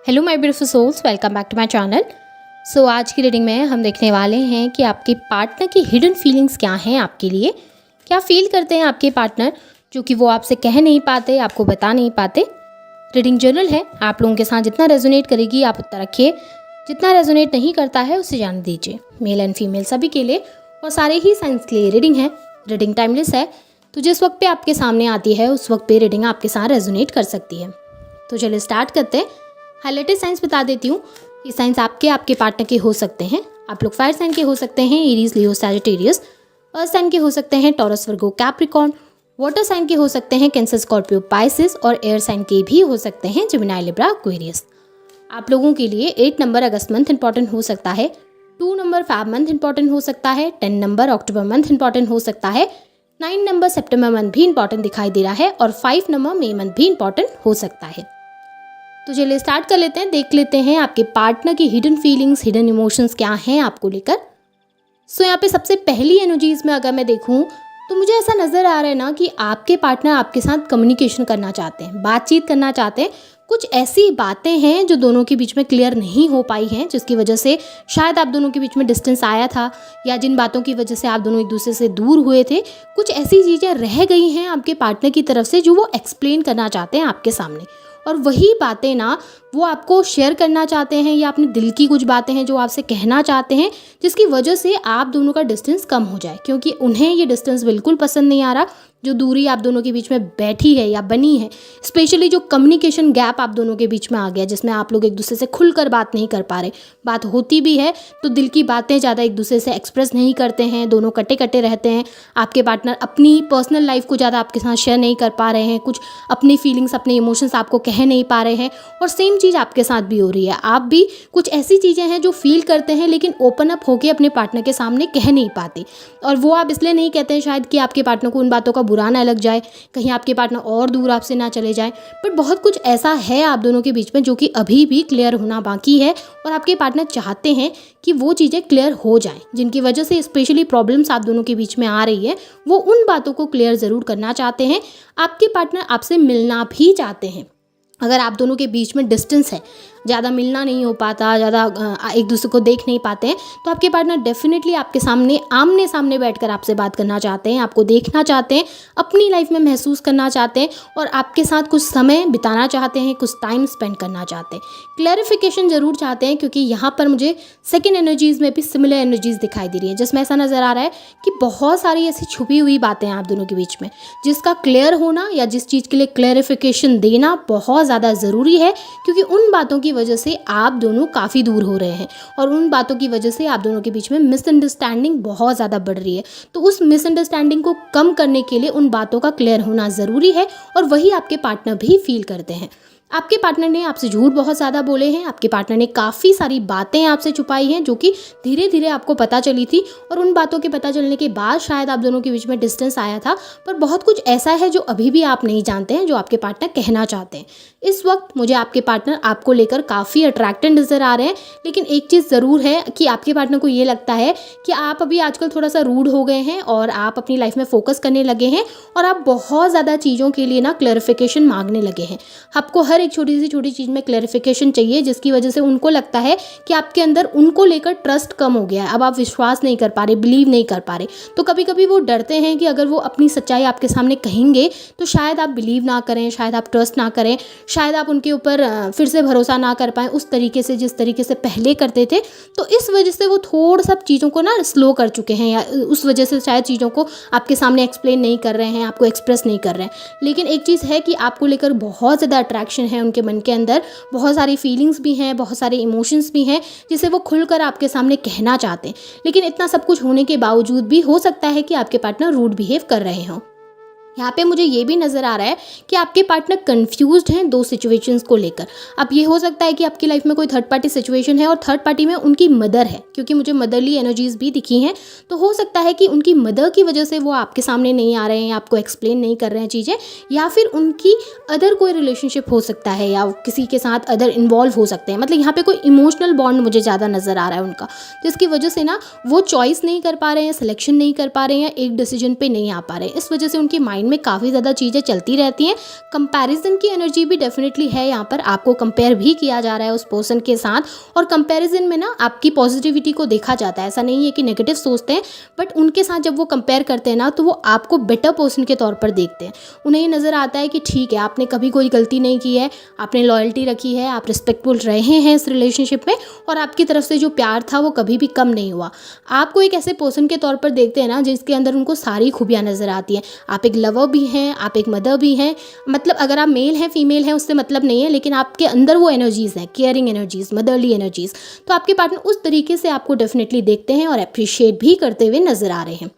Hello my beautiful souls, welcome back to my channel. So आज की reading में हम देखने वाले हैं कि आपके पार्टनर की हिडन फीलिंग्स क्या हैं आपके लिए। क्या फील करते हैं आपके पार्टनर जो कि वो आपसे कह नहीं पाते, आपको बता नहीं पाते। रीडिंग जनरल है, आप लोगों के साथ जितना रेजोनेट करेगी आप उतना रखिए, जितना रेजोनेट नहीं करता है उसे जाने दीजिए। मेल एंड फीमेल सभी के लिए और सारे ही साइंस के लिए रीडिंग है। रीडिंग टाइमलेस है, तो जिस वक्त पे आपके सामने आती है उस वक्त पे रीडिंग आपके साथ रेजोनेट कर सकती है। तो चलिए स्टार्ट करते हैं। हाईलाइटेड साइंस बता देती हूँ। ये साइंस आपके पार्टनर के हो सकते हैं। आप लोग फायर साइन के हो सकते हैं, एरीज, लियो, सैजिटेरियस। अर्थ साइन के हो सकते हैं, टॉरस, वर्गो, कैप्रिकॉर्न। वाटर साइन के हो सकते हैं, कैंसर, स्कॉर्पियो, पाइसिस। और एयर साइन के भी हो सकते हैं, जेमिनी, लिब्रा, एक्वेरियस। आप लोगों के लिए 8 नंबर अगस्त मंथ इंपॉर्टेंट हो सकता है, 2 नंबर फैब मंथ इंपॉर्टेंट हो सकता है, 10 नंबर अक्टूबर मंथ इंपॉर्टेंट हो सकता है, 9 नंबर सितंबर मंथ भी इंपॉर्टेंट दिखाई दे रहा है और 5 नंबर मई मंथ भी इंपॉर्टेंट हो सकता है। तो चलिए स्टार्ट कर लेते हैं, देख लेते हैं आपके पार्टनर की हिडन फीलिंग्स, हिडन इमोशंस क्या हैं आपको लेकर। सो यहाँ पे सबसे पहली एनर्जीज में अगर मैं देखूँ तो मुझे ऐसा नज़र आ रहा है ना कि आपके पार्टनर आपके साथ कम्युनिकेशन करना चाहते हैं, बातचीत करना चाहते हैं। कुछ ऐसी बातें हैं जो दोनों के बीच में क्लियर नहीं हो पाई हैं, जिसकी वजह से शायद आप दोनों के बीच में डिस्टेंस आया था, या जिन बातों की वजह से आप दोनों एक दूसरे से दूर हुए थे। कुछ ऐसी चीज़ें रह गई हैं आपके पार्टनर की तरफ से जो वो एक्सप्लेन करना चाहते हैं आपके सामने, और वही बातें ना वो आपको शेयर करना चाहते हैं, या अपने दिल की कुछ बातें हैं जो आपसे कहना चाहते हैं, जिसकी वजह से आप दोनों का डिस्टेंस कम हो जाए। क्योंकि उन्हें ये डिस्टेंस बिल्कुल पसंद नहीं आ रहा जो दूरी आप दोनों के बीच में बैठी है या बनी है। स्पेशली जो कम्युनिकेशन गैप आप दोनों के बीच में आ गया, जिसमें आप लोग एक दूसरे से खुलकर बात नहीं कर पा रहे। बात होती भी है तो दिल की बातें ज़्यादा एक दूसरे से एक्सप्रेस नहीं करते हैं, दोनों कटे कटे रहते हैं। आपके पार्टनर अपनी पर्सनल लाइफ को ज़्यादा आपके साथ शेयर नहीं कर पा रहे हैं, कुछ अपनी फीलिंग्स, अपने इमोशंस आपको कह नहीं पा रहे हैं। और सेम चीज़ आपके साथ भी हो रही है। आप भी कुछ ऐसी चीज़ें हैं जो फील करते हैं लेकिन ओपन अप होकर अपने पार्टनर के सामने कह नहीं पाते। और वो आप इसलिए नहीं कहते हैं शायद कि आपके पार्टनर को उन बातों का बुरा ना लग जाए, कहीं आपके पार्टनर और दूर आपसे ना चले जाए। बट बहुत कुछ ऐसा है आप दोनों के बीच में जो कि अभी भी क्लियर होना बाकी है, और आपके पार्टनर चाहते हैं कि वो चीज़ें क्लियर हो जाएं, जिनकी वजह से स्पेशली प्रॉब्लम्स आप दोनों के बीच में आ रही है। वो उन बातों को क्लियर ज़रूर करना चाहते हैं। आपके पार्टनर आपसे मिलना भी चाहते हैं। अगर आप दोनों के बीच में डिस्टेंस है, ज़्यादा मिलना नहीं हो पाता, ज़्यादा एक दूसरे को देख नहीं पाते हैं, तो आपके पार्टनर डेफिनेटली आपके सामने आमने सामने बैठकर आपसे बात करना चाहते हैं, आपको देखना चाहते हैं, अपनी लाइफ में महसूस करना चाहते हैं, और आपके साथ कुछ समय बिताना चाहते हैं, कुछ टाइम स्पेंड करना चाहते हैं। क्लैरिफिकेशन ज़रूर चाहते हैं, क्योंकि यहाँ पर मुझे सेकेंड एनर्जीज़ में भी सिमिलर एनर्जीज़ दिखाई दे रही है, जिसमें ऐसा नज़र आ रहा है कि बहुत सारी ऐसी छुपी हुई बातें हैं आप दोनों के बीच में, जिसका क्लियर होना या जिस चीज़ के लिए क्लैरिफिकेशन देना बहुत ज़्यादा ज़रूरी है। क्योंकि उन बातों की वजह से आप दोनों काफ़ी दूर हो रहे हैं, और उन बातों की वजह से आप दोनों के बीच में मिसअंडरस्टैंडिंग बहुत ज़्यादा बढ़ रही है। तो उस मिसअंडरस्टैंडिंग को कम करने के लिए उन बातों का क्लियर होना ज़रूरी है, और वही आपके पार्टनर भी फील करते हैं। आपके पार्टनर ने आपसे झूठ बहुत ज़्यादा बोले हैं, आपके पार्टनर ने काफ़ी सारी बातें आपसे छुपाई हैं जो कि धीरे धीरे आपको पता चली थी, और उन बातों के पता चलने के बाद शायद आप दोनों के बीच में डिस्टेंस आया था। पर बहुत कुछ ऐसा है जो अभी भी आप नहीं जानते हैं, जो आपके पार्टनर कहना चाहते हैं। इस वक्त मुझे आपके पार्टनर आपको लेकर काफ़ी अट्रैक्टेड नज़र आ रहे हैं, लेकिन एक चीज़ ज़रूर है कि आपके पार्टनर को ये लगता है कि आप अभी आजकल थोड़ा सा रूड हो गए हैं, और आप अपनी लाइफ में फोकस करने लगे हैं, और आप बहुत ज़्यादा चीज़ों के लिए ना क्लैरिफिकेशन मांगने लगे हैं। आपको हर एक छोटी सी छोटी चीज़ में क्लैरिफिकेशन चाहिए, जिसकी वजह से उनको लगता है कि आपके अंदर उनको लेकर ट्रस्ट कम हो गया है। अब आप विश्वास नहीं कर पा रहे, बिलीव नहीं कर पा रहे। तो कभी कभी वो डरते हैं कि अगर वो अपनी सच्चाई आपके सामने कहेंगे तो शायद आप बिलीव ना करें, शायद आप ट्रस्ट ना करें, शायद आप उनके ऊपर फिर से भरोसा ना कर पाएँ उस तरीके से जिस तरीके से पहले करते थे। तो इस वजह से वो थोड़ा सा चीज़ों को ना स्लो कर चुके हैं, या उस वजह से शायद चीज़ों को आपके सामने एक्सप्लेन नहीं कर रहे हैं, आपको एक्सप्रेस नहीं कर रहे हैं। लेकिन एक चीज़ है कि आपको लेकर बहुत ज़्यादा अट्रैक्शन है उनके मन के अंदर, बहुत सारी फीलिंग्स भी हैं, बहुत सारे इमोशंस भी हैं, जिसे वो खुलकर आपके सामने कहना चाहते हैं। लेकिन इतना सब कुछ होने के बावजूद भी हो सकता है कि आपके पार्टनर रूड बिहेव कर रहे हों। यहाँ पे मुझे ये भी नज़र आ रहा है कि आपके पार्टनर कंफ्यूज्ड हैं 2 सिचुएशंस को लेकर। अब ये हो सकता है कि आपकी लाइफ में कोई थर्ड पार्टी सिचुएशन है, और थर्ड पार्टी में उनकी मदर है, क्योंकि मुझे मदरली एनर्जीज भी दिखी हैं। तो हो सकता है कि उनकी मदर की वजह से वो आपके सामने नहीं आ रहे हैं, आपको एक्सप्लेन नहीं कर रहे हैं चीज़ें, या फिर उनकी अदर कोई रिलेशनशिप हो सकता है, या किसी के साथ अदर इन्वॉल्व हो सकते हैं। मतलब यहाँ पे कोई इमोशनल बॉन्ड मुझे ज़्यादा नज़र आ रहा है उनका, जिसकी वजह से ना वो चॉइस नहीं कर पा रहे हैं, सिलेक्शन नहीं कर पा रहे हैं, एक डिसीजन पे नहीं आ पा रहे हैं। इस वजह से उनके माइंड माइंड में काफ़ी ज़्यादा चीज़ें चलती रहती हैं। कंपैरिजन की एनर्जी भी डेफिनेटली है यहाँ पर, आपको कंपेयर भी किया जा रहा है उस पर्सन के साथ, और कंपैरिजन में ना आपकी पॉजिटिविटी को देखा जाता है। ऐसा नहीं है कि नेगेटिव सोचते हैं, बट उनके साथ जब वो कंपेयर करते हैं ना तो वो आपको बेटर पर्सन के तौर पर देखते हैं। उन्हें ये नज़र आता है कि ठीक है, आपने कभी कोई गलती नहीं की है, आपने लॉयल्टी रखी है, आप रिस्पेक्टफुल रहे हैं इस रिलेशनशिप में, और आपकी तरफ से जो प्यार था वो कभी भी कम नहीं हुआ। आपको एक ऐसे पर्सन के तौर पर देखते हैं ना जिसके अंदर उनको सारी खूबियाँ नज़र आती हैं। आप एक लवर भी हैं, आप एक मदर भी हैं, मतलब अगर आप मेल हैं फीमेल हैं उससे मतलब नहीं है, लेकिन आपके अंदर वो एनर्जीज़ हैं, केयरिंग एनर्जीज़, मदरली एनर्जीज़। तो आपके पार्टनर उस तरीके से आपको डेफिनेटली देखते हैं और अप्रिशिएट भी करते हुए नज़र आ रहे हैं।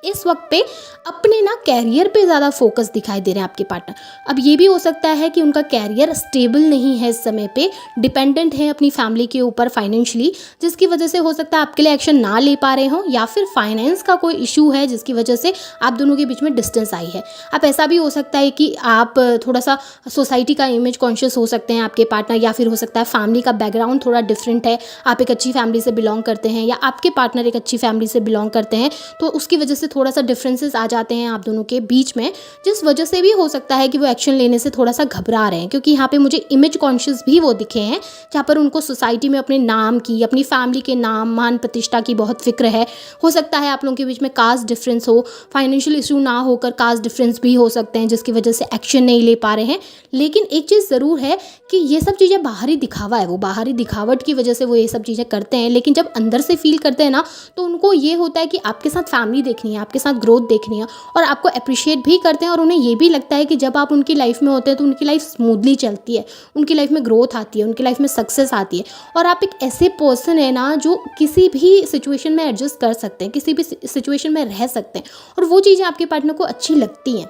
इस वक्त पे अपने ना कैरियर पे ज़्यादा फोकस दिखाई दे रहे हैं आपके पार्टनर। अब ये भी हो सकता है कि उनका कैरियर स्टेबल नहीं है इस समय पे, डिपेंडेंट है अपनी फैमिली के ऊपर फाइनेंशियली, जिसकी वजह से हो सकता है आपके लिए एक्शन ना ले पा रहे हों, या फिर फाइनेंस का कोई इशू है जिसकी वजह से आप दोनों के बीच में डिस्टेंस आई है। अब ऐसा भी हो सकता है कि आप थोड़ा सा सोसाइटी का इमेज कॉन्शियस हो सकते हैं आपके पार्टनर, या फिर हो सकता है फैमिली का बैकग्राउंड थोड़ा डिफरेंट है, आप एक अच्छी फैमिली से बिलोंग करते हैं या आपके पार्टनर एक अच्छी फैमिली से बिलोंग करते हैं, तो उसकी वजह से थोड़ा सा डिफरेंसेस आ जाते हैं आप दोनों के बीच में, जिस वजह से भी हो सकता है कि वो एक्शन लेने से थोड़ा सा घबरा रहे हैं। क्योंकि यहाँ पे मुझे इमेज कॉन्शियस भी वो दिखे हैं जहाँ पर उनको सोसाइटी में अपने नाम की, अपनी फैमिली के नाम, मान प्रतिष्ठा की बहुत फिक्र है। हो सकता है आप लोगों के बीच में कास्ट डिफरेंस हो, फाइनेंशियल इशू ना होकर कास्ट डिफरेंस भी हो सकते हैं जिसकी वजह से एक्शन नहीं ले पा रहे हैं। लेकिन एक चीज़ ज़रूर है कि ये सब चीज़ें बाहरी दिखावा है, वो बाहरी दिखावट की वजह से वो ये सब चीज़ें करते हैं, लेकिन जब अंदर से फील करते हैं ना तो उनको ये होता है कि आपके साथ फैमिली देखनी है, आपके साथ ग्रोथ देखनी है, और आपको अप्रिशिएट भी करते हैं। और उन्हें ये भी लगता है कि जब आप उनकी लाइफ में होते हैं तो उनकी लाइफ स्मूथली चलती है, उनकी लाइफ में ग्रोथ आती है, उनकी लाइफ में सक्सेस आती है। और आप एक ऐसे पर्सन है ना जो किसी भी सिचुएशन में एडजस्ट कर सकते हैं, किसी भी सिचुएशन में रह सकते हैं, और वो चीज़ें आपके पार्टनर को अच्छी लगती हैं।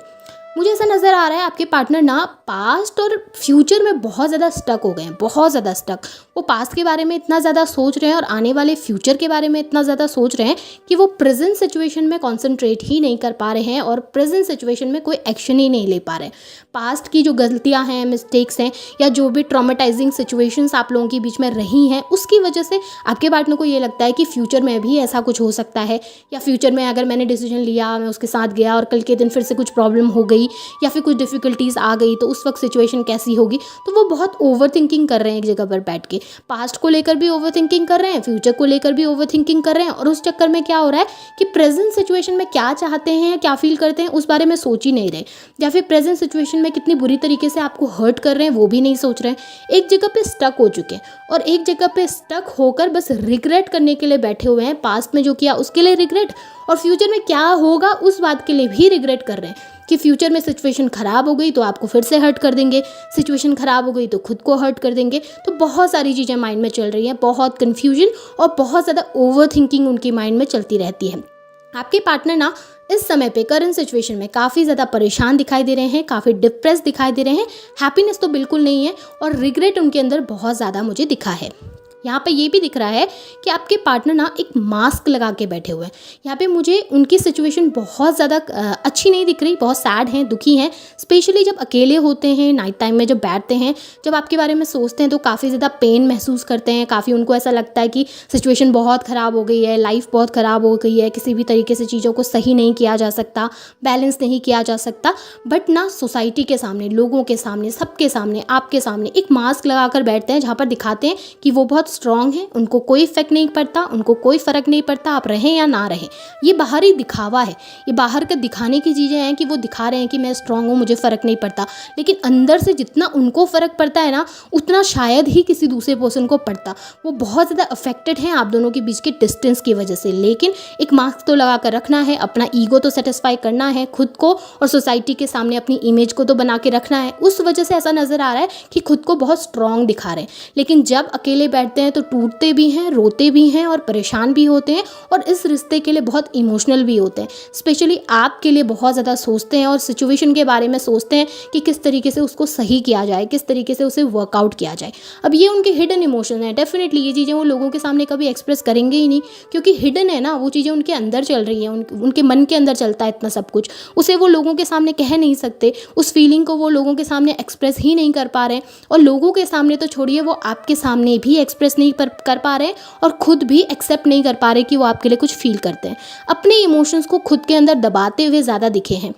मुझे ऐसा नज़र आ रहा है आपके पार्टनर ना पास्ट और फ्यूचर में बहुत ज़्यादा स्टक हो गए हैं, बहुत ज़्यादा स्टक। वो पास्ट के बारे में इतना ज़्यादा सोच रहे हैं और आने वाले फ्यूचर के बारे में इतना ज़्यादा सोच रहे हैं कि वो प्रेजेंट सिचुएशन में कॉन्सेंट्रेट ही नहीं कर पा रहे हैं और प्रेजेंट सिचुएशन में कोई एक्शन ही नहीं ले पा रहे हैं। पास्ट की जो गलतियाँ हैं, मिस्टेक्स हैं, या जो भी ट्रॉमेटाइजिंग सिचुएशंस आप लोगों के बीच में रही हैं, उसकी वजह से आपके पार्टनर को ये लगता है कि फ्यूचर में भी ऐसा कुछ हो सकता है, या फ्यूचर में अगर मैंने डिसीजन लिया, मैं उसके साथ गया और कल के दिन फिर से कुछ प्रॉब्लम हो गई या फिर कुछ डिफ़िकल्टीज़ आ गई तो उस वक्त सिचुएशन कैसी होगी। तो वो बहुत ओवर थिंकिंग कर रहे हैं एक जगह पर बैठ के, पास्ट को लेकर भी ओवर थिंकिंग कर रहे हैं, फ्यूचर को लेकर भी ओवर थिंकिंग कर रहे हैं, और उस चक्कर में क्या हो रहा है कि प्रेजेंट सिचुएशन में क्या चाहते हैं, क्या फील करते हैं, उस बारे में सोच ही नहीं रहे, या फिर प्रेजेंट सिचुएशन में कितनी बुरी तरीके से आपको हर्ट कर रहे हैं वो भी नहीं सोच रहे हैं। एक जगह पे स्टक हो चुके हैं, और एक जगह पे स्टक होकर बस रिग्रेट करने के लिए बैठे हुए हैं। पास्ट में जो किया उसके लिए रिग्रेट, और फ्यूचर में क्या होगा उस बात के लिए भी रिग्रेट कर रहे हैं कि फ्यूचर में सिचुएशन ख़राब हो गई तो आपको फिर से हर्ट कर देंगे, सिचुएशन ख़राब हो गई तो खुद को हर्ट कर देंगे। तो बहुत सारी चीज़ें माइंड में चल रही हैं, बहुत कन्फ्यूजन और बहुत ज़्यादा ओवर थिंकिंग उनकी माइंड में चलती रहती है। आपके पार्टनर ना इस समय पे करंट सिचुएशन में काफ़ी ज़्यादा परेशान दिखाई दे रहे हैं, काफ़ी डिप्रेस दिखाई दे रहे हैं, हैप्पीनेस तो बिल्कुल नहीं है, और रिग्रेट उनके अंदर बहुत ज़्यादा मुझे दिखा है। यहाँ पे ये भी दिख रहा है कि आपके पार्टनर ना एक मास्क लगा के बैठे हुए हैं। यहाँ पे मुझे उनकी सिचुएशन बहुत ज़्यादा अच्छी नहीं दिख रही, बहुत सैड हैं, दुखी हैं। स्पेशली जब अकेले होते हैं, नाइट टाइम में जब बैठते हैं, जब आपके बारे में सोचते हैं तो काफ़ी ज़्यादा पेन महसूस करते हैं, काफ़ी उनको ऐसा लगता है कि सिचुएशन बहुत ख़राब हो गई है, लाइफ बहुत ख़राब हो गई है, किसी भी तरीके से चीज़ों को सही नहीं किया जा सकता, बैलेंस नहीं किया जा सकता। बट ना सोसाइटी के सामने, लोगों के सामने, सबके सामने, आपके सामने एक मास्क लगा कर बैठते हैं जहाँ पर दिखाते हैं कि वो बहुत स्ट्रांग है, उनको कोई इफेक्ट नहीं पड़ता, उनको कोई फ़र्क नहीं पड़ता आप रहें या ना रहें। ये बाहरी दिखावा है, ये बाहर के दिखाने की चीज़ें हैं कि वो दिखा रहे हैं कि मैं स्ट्रांग हूँ, मुझे फ़र्क नहीं पड़ता, लेकिन अंदर से जितना उनको फ़र्क पड़ता है ना उतना शायद ही किसी दूसरे पर्सन को पड़ता। वो बहुत ज़्यादा अफेक्टेड हैं आप दोनों के बीच के डिस्टेंस की वजह से। लेकिन एक मास्क तो लगा कर रखना है, अपना ईगो तो सेटिस्फाई करना है, खुद को और सोसाइटी के सामने अपनी इमेज को तो बना के रखना है। उस वजह से ऐसा नज़र आ रहा है कि खुद को बहुत स्ट्रांग दिखा रहे हैं, लेकिन जब अकेले बैठते हैं तो टूटते भी हैं, रोते भी हैं और परेशान भी होते हैं, और इस रिश्ते के लिए बहुत इमोशनल भी होते हैं। स्पेशली आपके लिए बहुत ज़्यादा सोचते हैं और सिचुएशन के बारे में सोचते हैं कि किस तरीके से उसको सही किया जाए, किस तरीके से उसे वर्कआउट किया जाए। अब ये उनके हिडन इमोशन है। डेफिनेटली ये चीज़ें वो लोगों के सामने कभी एक्सप्रेस करेंगे ही नहीं, क्योंकि हिडन है ना, वो चीज़ें उनके अंदर चल रही हैं, उनके मन के अंदर चलता है इतना सब कुछ, उसे वो लोगों के सामने कह नहीं सकते, उस फीलिंग को वो लोगों के सामने एक्सप्रेस ही नहीं कर पा रहे हैं। और लोगों के सामने तो छोड़िए, वो आपके सामने भी एक्सप्रेस नहीं कर पा रहे हैं और खुद भी एक्सेप्ट नहीं कर पा रहे कि वो आपके लिए कुछ फील करते हैं। अपने इमोशंस को खुद के अंदर दबाते हुए ज़्यादा दिखे हैं।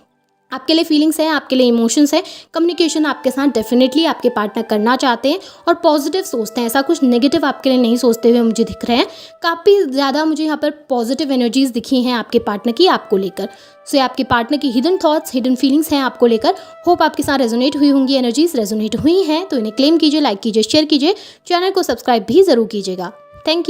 आपके लिए फीलिंग्स है, आपके लिए इमोशंस है, कम्युनिकेशन आपके साथ डेफिनेटली आपके पार्टनर करना चाहते हैं और पॉजिटिव सोचते हैं। ऐसा कुछ नेगेटिव आपके लिए नहीं सोचते हुए मुझे दिख रहे हैं। काफ़ी ज़्यादा मुझे यहाँ पर पॉजिटिव एनर्जीज दिखी हैं आपके पार्टनर की आपको लेकर। सो ये आपके पार्टनर की हिडन थॉट्स, हिडन फीलिंग्स हैं आपको लेकर। होप आपके साथ रेजोनेट हुई होंगी, एनर्जीज रेजोनेट हुई हैं तो इन्हें क्लेम कीजिए, लाइक कीजिए, शेयर कीजिए, चैनल को सब्सक्राइब भी ज़रूर कीजिएगा। Thank you.